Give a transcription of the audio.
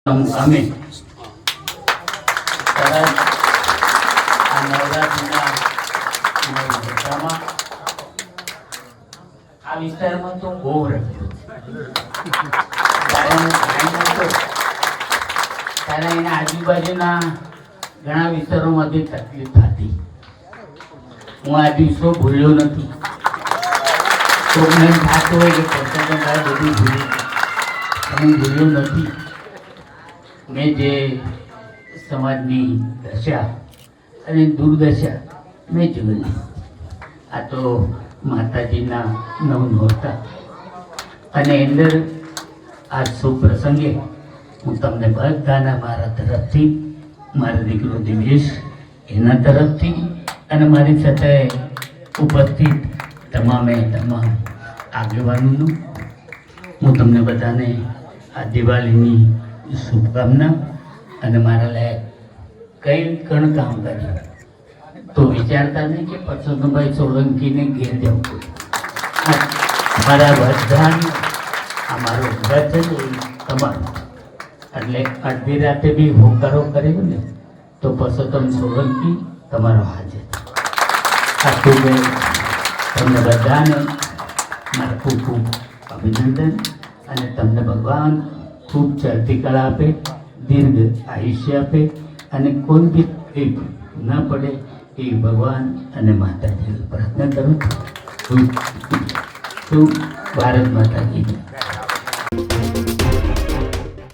અમે તરત આ નવરાત્રિના નવરાત્રામાં આ વિસ્તારમાં તો બહુ રહ્યું ત્યારે એના આજુબાજુના ઘણા વિસ્તારોમાંથી તકલીફ થતી. હું આ દિવસો ભૂલ્યો નથી. કોઈને થતું હોય કે બધું ભૂલી હું ભૂલ્યો નથી. મેં જે સમાજની દશા અને દુર્દશા મેં જોયેલી. આ તો માતાજીના નવનોરતા અને અંદર આ શુભ પ્રસંગે હું તમને બધાના મારા તરફથી, મારો દીકરો દિવેશ એના તરફથી અને મારી સાથે ઉપસ્થિત તમામ આગેવાનોનું હું તમને બધાને આ દિવાળીની શુભકામના અને મારા લાયક કઈ કણ કામ કર્યું તો વિચારતા નહીં કે પરસોત્તમભાઈ સોલંકીને ઘેર જવું મારા બધાને અમારું ઘર છે તમારું. એટલે અડધી રાતે બી હોકારો કર્યો ને તો પરસોત્તમ સોલંકી તમારો હાજર. આટલું મેં તમને બધાને મારા ખૂબ ખૂબ અભિનંદન અને તમને ભગવાન ખૂબ ચડતી કળા આપે, દીર્ઘ આયુષ્ય આપે અને કોઈ બી તકલીફ ન પડે એ ભગવાન અને માતાજી પ્રાર્થના કરું છું. ભારત માતા કી જય.